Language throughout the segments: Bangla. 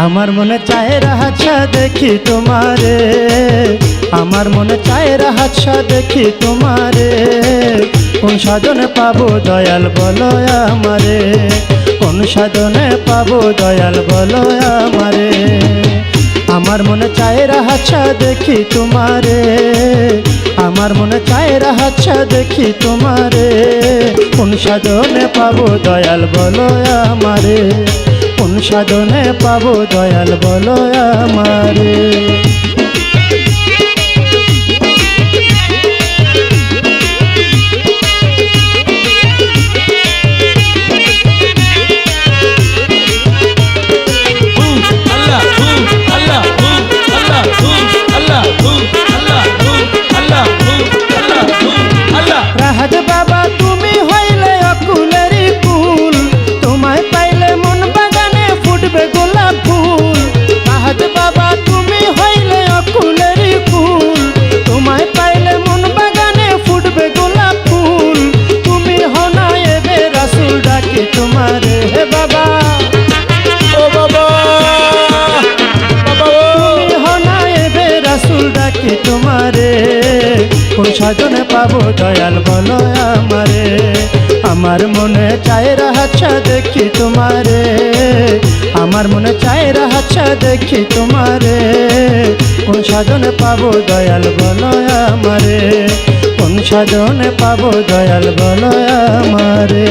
আমার মনে চায় রাহাচ্ছা দেখি তোমারে, আমার মনে চায় রাহাচ্ছা দেখি তোমারে। কোন সাধনে পাবো দয়াল বলো আমারে, কোন সাধনে পাবো দয়াল বলো আমারে। আমার মনে চায় রাহাচ্ছা দেখি তোমারে, আমার মনে চায় রাহাচ্ছা দেখি তোমারে। কোন সাধনে পাবো দয়াল বলো আমারে, কোন সাধনে পাবো দয়াল বলো আমারে। রাহাত বাবা তুমি হইলে অকুলেরই ফুল, তোমায় পাইলে মন বাগানে ফুটবে গোলাপ ফুল। রাহাত বাবা তুমি হইলে অকুলেরই ফুল, তোমায় পাইলে মন বাগানে ফুটবে গোলাপ ফুল। তুমি হও না এবে রাসূল ডাকে তোমারে হে বাবা, ও বাবা বাবা তুমি হও না এবে রাসূল ডাকে তোমারে। কোন সাধনে পাবো দয়াল বলো আমারে, আমার মনে চায় রাহাচ্ছা দেখি তোমারে, আমার মনে চায় রাহাচ্ছা দেখি তোমারে। কোন সাধনে পাবো দয়াল বলো আমারে, কোন সাধনে পাবো দয়াল বলো আমারে।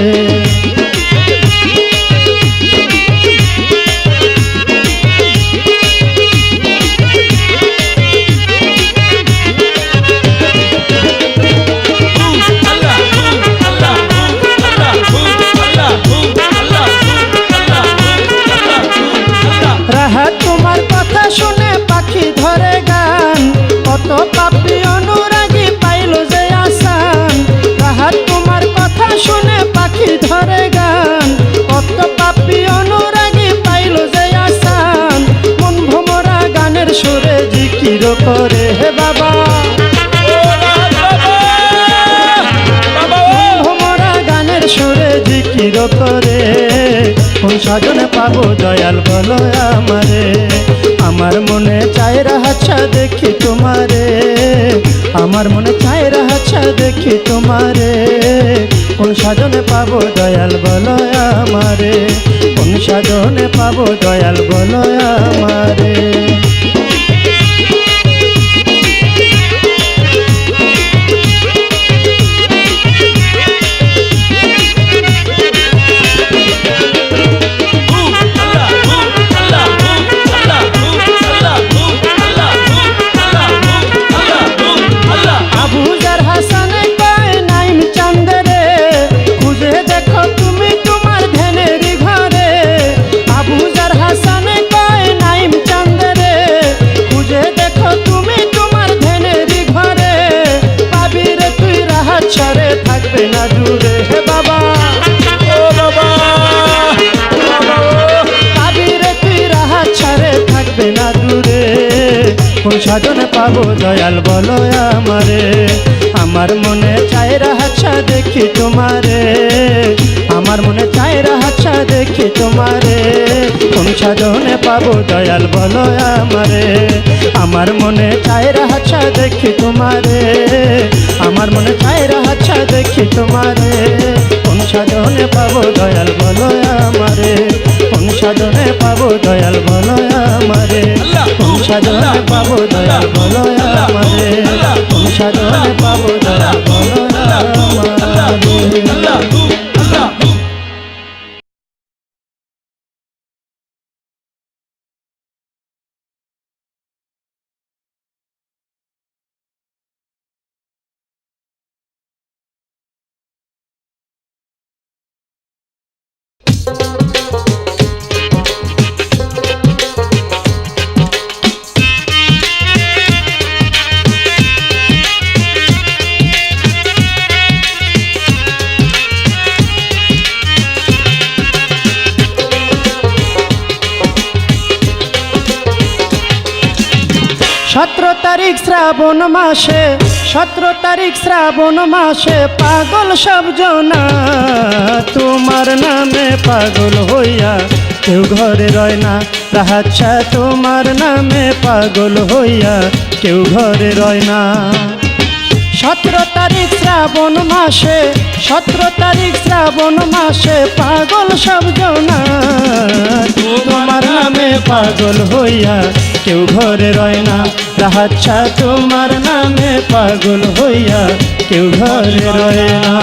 রাহাত তোমার কথা শুনে পাখি ধরে গান, কত পাপী অনুরাগী পাইল যে আসান। রাহাত তোমার কথা শুনে পাখি ধরে গান, কত পাপী অনুরাগী পাইল যে আসান। মন ভোমরা গানের সুরে জিকির করে হে বাবা, ভোমরা গানের সুরে জিকির করে। কোন সাধনে পাবো দয়াল বলো আমারে, আমার মনে চায় রাহাচ্ছা দেখি তোমারে, আমার মনে চায় রাহাচ্ছা দেখি তোমারে। কোন সাধনে পাবো দয়াল বলো আমারে, কোন সাধনে পাবো দয়াল বলো আমারে। থাকবে না দূরে হে বাবা, ও বাবা পাবিরে তুই রাহাত ছাড়ে থাকবে না দূরে। কোন সাধনে পাবো দয়াল বলো আমারে, আমার মনে চায় রাহাচ্ছা দেখি তোমারে, আমার মনে চায় রাহাচ্ছা দেখি তোমারে। কোন সাধনে পাবো দয়াল বলো আমারে, আমার মনে চায় রাহাচ্ছা দেখি তোমারে, আমার মনে চায় রাহাচ্ছা দেখি তোমারে। কোন সাধনে পাবো দয়াল বলো আমারে, কোন সাধনে পাবো দয়াল বলো আমারে, কোন সাধনে পাবো দয়াল বলো আমারে, কোন সাধনে পাবো দয়াল বলো আমারে। তারিখ শ্রাবণ মাসে 17 তারিখ শ্রাবণ মাসে পাগল সব জনা তোমার নামে পাগল হইয়া কেউ ঘরে রয় না। রাহাচ্ছা তোমার নামে পাগল হইয়া কেউ ঘরে রয় না। 17 তারিখ শ্রাবণ মাসে, 17 তারিখ শ্রাবণ মাসে পাগল সব জনা। তোমার নামে পাগল হইয়া কেউ ঘরে রয় না। রাহাচ্ছা তোমার নামে পাগল হইয়া কেউ ঘরে রয় না।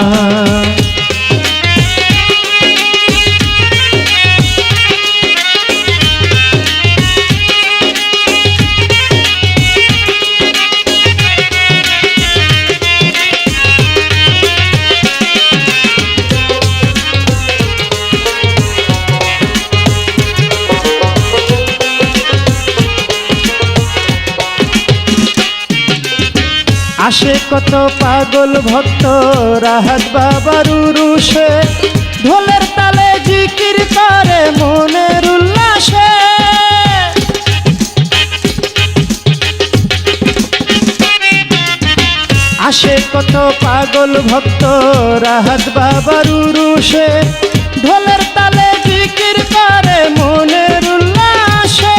আসে কত পাগল ভক্ত রাহাত বাবার উরুষে, ঢোলের তালে জিকির করে মনের উল্লাসে। আসে কত পাগল ভক্ত রাহাত বাবার উরুষে, ঢোলের তালে জিকির করে মনের উল্লাসে।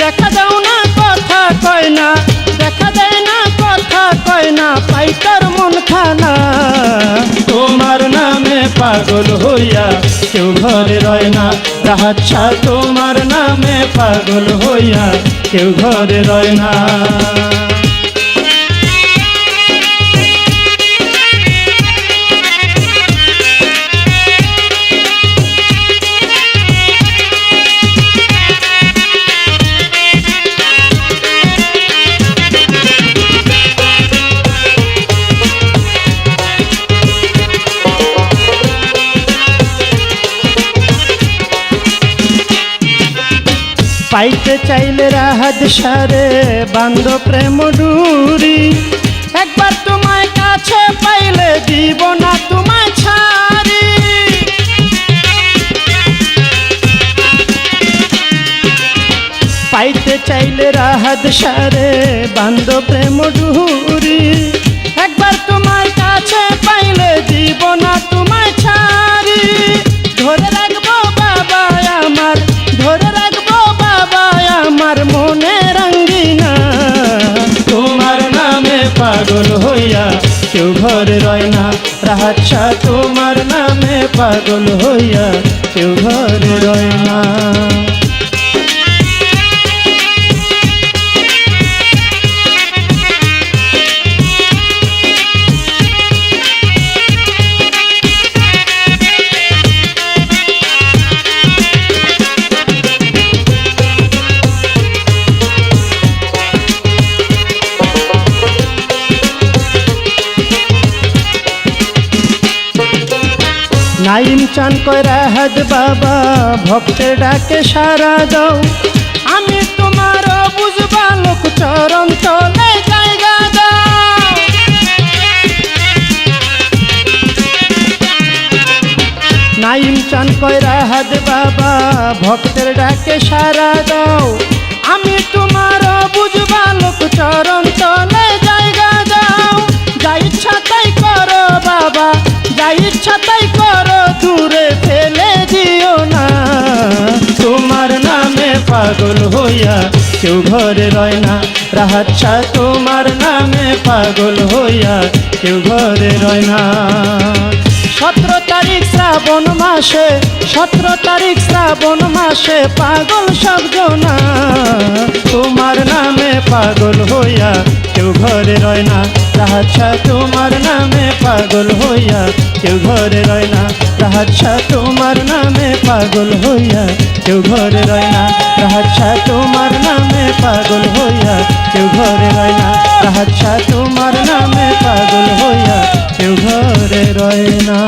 দেখা দাও না কথা কয় না, দেখা দেয় না কথা কয় না, পাই তার মন খানা। তোমার নামে পাগল হইয়া কেউ ঘরে রয় না। রাহাচ্ছা তোমার নামে পাগল হইয়া কেউ ঘরে রয় না। পাইতে চাইলে রাহাত সারে বান্ধ প্রেম ডুরি, একবার তোমায় কাছে পাইলে দিব না তোমায় ছাড়ি। পাইতে চাইলে রাহাত সারে বান্ধ প্রেম ডুরি, একবার তোমায় কাছে পাইলে দিব না তোমায় ছাড়ি। ধরে রাখবো বাবা আমার, ধরে রাখবো বাবা আমার মনে রঙ্গিনা। তোমার নামে পাগল হইয়া কেউ ঘরে রয় না। রাহাচ্ছা তোমার নামে পাগল হইয়া কেউ ঘরে রয় না। নাইম চান কয় রাহাত বাবা ভক্তের ডাকে সারা দাও, আমি তোমার বুঝবা লোক চরণ তলে জায়গা দাও। নাইম চান কয় রাহাত বাবা ভক্তের ডাকে সারা দাও, আমি তোমার বুঝবা লোক চরণ তলে জায়গা দাও। যা ইচ্ছা তাই করো বাবা, যা ইচ্ছা তাই করো, দূরে ফেলে দিও না। তোমার নামে পাগল হইয়া কেউ ঘরে রয় না। রাহাচ্ছা তোমার নামে পাগল হইয়া কেউ ঘরে রয় না। 17 তারিখ শ্রাবণ মাসে, 17 তারিখ শ্রাবণ মাসে পাগল সব জনা। তোমার নামে পাগল হইয়া কেউ ঘরে রয় না। রাহাচ্ছা তোমার নামে পাগল হইয়া কেউ ঘরে রয় না। রাহাচ্ছা তোমার নামে পাগল হইয়া কেউ ঘরে রয় না। রাহাচ্ছা তোমার নামে পাগল হইয়া কেউ ঘরে রয় না। রাহাচ্ছা তোমার নামে পাগল হইয়া কেউ ঘরে রয় না।